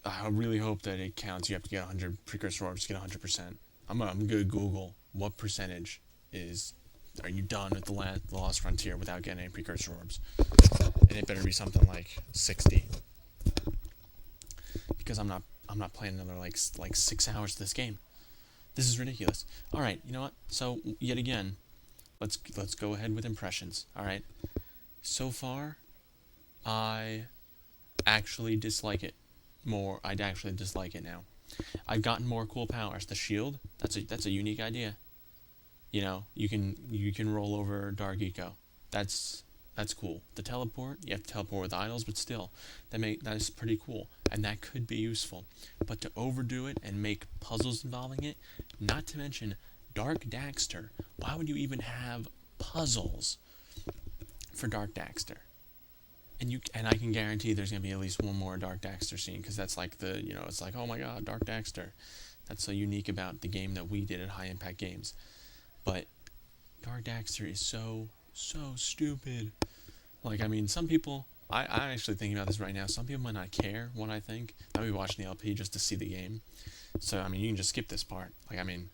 I really hope that it counts. You have to get 100 precursor orbs to get 100%. I'm gonna Google what percentage is. Are you done with the Lost Frontier without getting any precursor orbs? And it better be something like 60, because I'm not playing another like 6 hours of this game. This is ridiculous. All right, you know what? So yet again, let's go ahead with impressions. All right. So far, I actually dislike it more. I'd actually dislike it now. I've gotten more cool powers. The shield, that's a unique idea. You can roll over Dark Eco. That's cool. The teleport, you have to teleport with idols, but still, that is pretty cool, and that could be useful. But to overdo it and make puzzles involving it, not to mention Dark Daxter. Why would you even have puzzles for Dark Daxter? And I can guarantee there's gonna be at least one more Dark Daxter scene, because that's like it's like, oh my god, Dark Daxter. That's so unique about the game that we did at High Impact Games. But Dark Daxter is so stupid. Like, I mean, some people, I actually thinking about this right now. Some people might not care what I think. I'll be watching the LP just to see the game. So I mean, you can just skip this part. Like, I mean,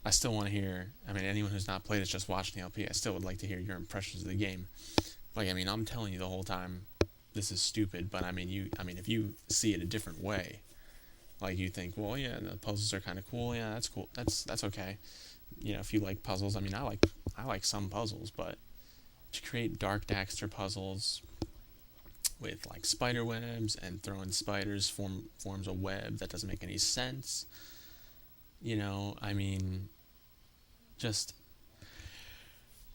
I still want to hear. I mean, anyone who's not played it just watching the LP, I still would like to hear your impressions of the game. Like, I mean, I'm telling you the whole time, this is stupid. But I mean, if you see it a different way, like you think, well, yeah, the puzzles are kind of cool. Yeah, that's cool. That's okay. If you like puzzles, I mean, I like some puzzles, but to create Dark Daxter puzzles with like spider webs and throwing spiders forms a web that doesn't make any sense. I mean, just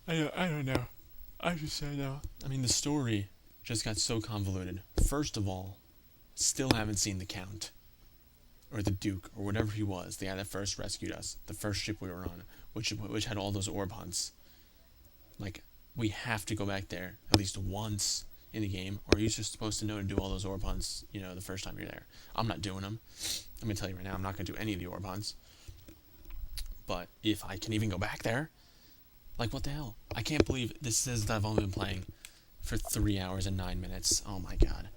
I don't know. I just don't know. I mean, the story just got so convoluted. First of all, still haven't seen the Count or the Duke or whatever he was, the guy that first rescued us, the first ship we were on, which had all those orb hunts. Like, we have to go back there at least once in the game, or you're just supposed to know to do all those orb hunts, the first time you're there. I'm not doing them. I'm gonna tell you right now, I'm not gonna do any of the orb hunts. But if I can even go back there, like, what the hell? I can't believe this says that I've only been playing for 3 hours and 9 minutes. Oh my god.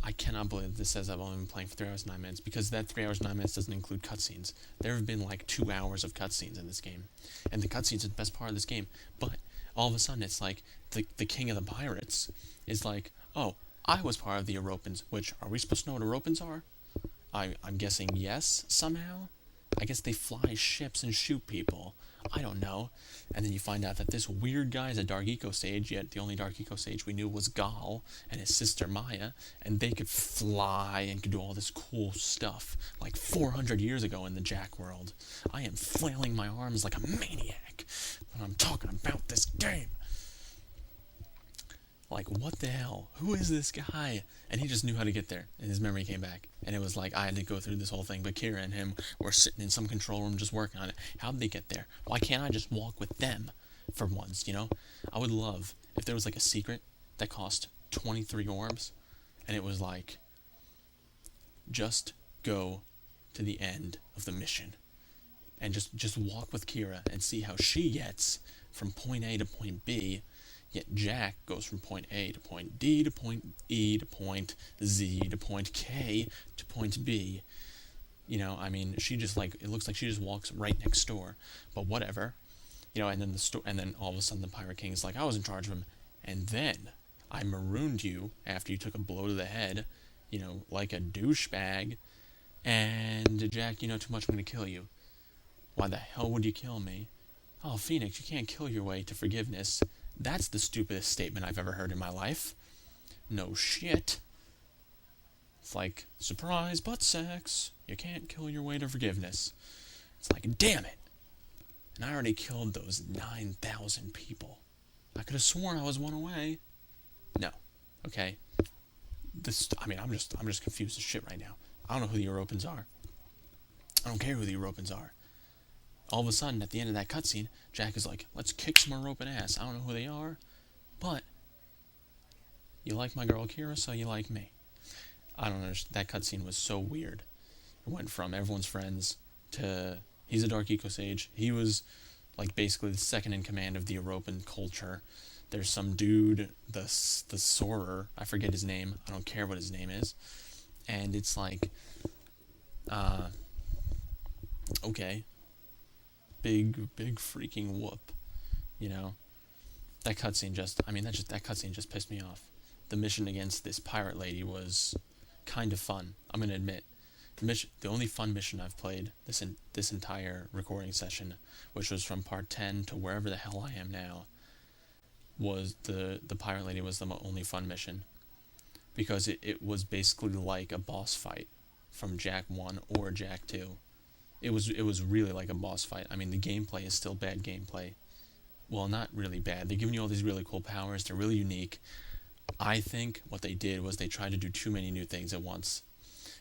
I cannot believe this says I've only been playing for 3 hours and 9 minutes, because that 3 hours and 9 minutes doesn't include cutscenes. There have been like 2 hours of cutscenes in this game, and the cutscenes are the best part of this game. But all of a sudden, it's like the king of the pirates is like, oh, I was part of the Europans. Which, are we supposed to know what Europans are? I'm guessing yes, somehow. I guess they fly ships and shoot people. I don't know. And then you find out that this weird guy is a Dark Eco Sage, yet the only Dark Eco Sage we knew was Gal and his sister Maya, and they could fly and could do all this cool stuff, like 400 years ago in the Jak world. I am flailing my arms like a maniac when I'm talking about this game. Like, what the hell? Who is this guy? And he just knew how to get there, and his memory came back. And it was like, I had to go through this whole thing, but Kira and him were sitting in some control room just working on it. How did they get there? Why can't I just walk with them for once, I would love if there was like a secret that cost 23 orbs, and it was like, just go to the end of the mission, and just walk with Kira and see how she gets from point A to point B. Yet Jak goes from point A to point D to point E to point Z to point K to point B. I mean, she just like, it looks like she just walks right next door. But whatever. And then and then all of a sudden the Pirate King is like, I was in charge of him, and then I marooned you after you took a blow to the head, like a douchebag. And Jak, too much, I'm gonna kill you. Why the hell would you kill me? Oh, Phoenix, you can't kill your way to forgiveness. That's the stupidest statement I've ever heard in my life. No shit. It's like, surprise, butt sex. You can't kill your way to forgiveness. It's like, damn it. And I already killed those 9,000 people. I could have sworn I was one away. No. Okay. I'm just confused as shit right now. I don't know who the Europans are. I don't care who the Europans are. All of a sudden, at the end of that cutscene, Jak is like, let's kick some European ass. I don't know who they are, but you like my girl Kira, so you like me. I don't know. That cutscene was so weird. It went from everyone's friends to he's a Dark Eco Sage. He was like basically the second in command of the European culture, There's some dude, the soarer. I forget his name. I don't care what his name is. And it's like, uh, okay, big freaking whoop. You know, that cutscene just. I mean, that cutscene just pissed me off. The mission against this pirate lady was kind of fun. I'm gonna admit. The only fun mission I've played this entire recording session, which was from part 10 to wherever the hell I am now, was the pirate lady was the only fun mission, because it was basically like a boss fight from Jak 1 or Jak 2. It was really like a boss fight. I mean, the gameplay is still bad gameplay. Well, not really bad. They're giving you all these really cool powers. They're really unique. I think what they did was they tried to do too many new things at once,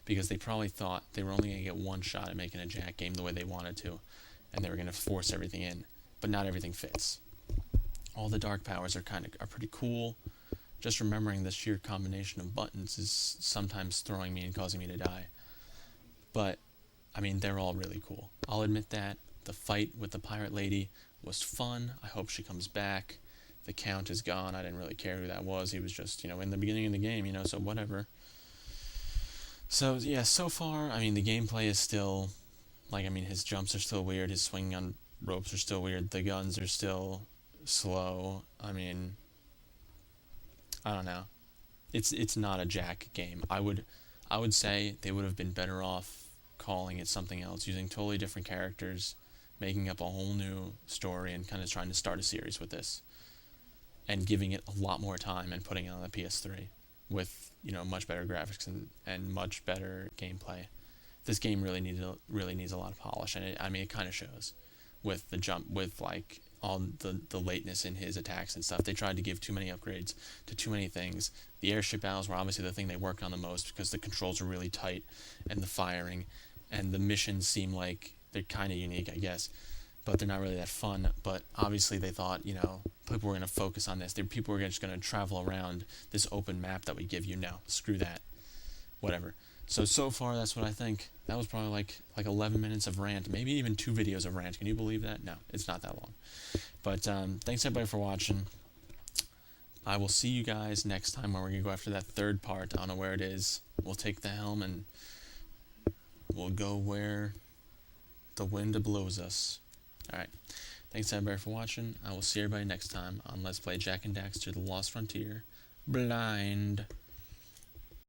because they probably thought they were only going to get one shot at making a Jak game the way they wanted to, and they were going to force everything in, but not everything fits. All the dark powers are pretty cool. Just remembering the sheer combination of buttons is sometimes throwing me and causing me to die. But I mean, they're all really cool. I'll admit that. The fight with the pirate lady was fun. I hope she comes back. The Count is gone. I didn't really care who that was. He was just, in the beginning of the game, so whatever. So, yeah, so far, I mean, the gameplay is still, his jumps are still weird, his swinging on ropes are still weird, the guns are still slow. I mean, I don't know. It's not a Jak game. I would say they would have been better off calling it something else, using totally different characters, making up a whole new story, and kind of trying to start a series with this, and giving it a lot more time and putting it on the PS3 with much better graphics and much better gameplay. This game really needs a lot of polish, and it kind of shows with the jump, with like all the lateness in his attacks and stuff. They tried to give too many upgrades to too many things. The airship battles were obviously the thing they worked on the most, because the controls are really tight, and the firing, and the missions seem like they're kind of unique, I guess, but they're not really that fun. But obviously they thought, people were going to focus on this. People were just going to travel around this open map that we give you. No, screw that. Whatever. So far, that's what I think. That was probably like 11 minutes of rant, maybe even 2 videos of rant. Can you believe that? No, it's not that long. But thanks everybody for watching. I will see you guys next time, where we're going to go after that third part. I don't know where it is. We'll take the helm and we'll go where the wind blows us. Alright. Thanks everybody for watching. I will see everybody next time on Let's Play Jak and Daxter: The Lost Frontier. Blind.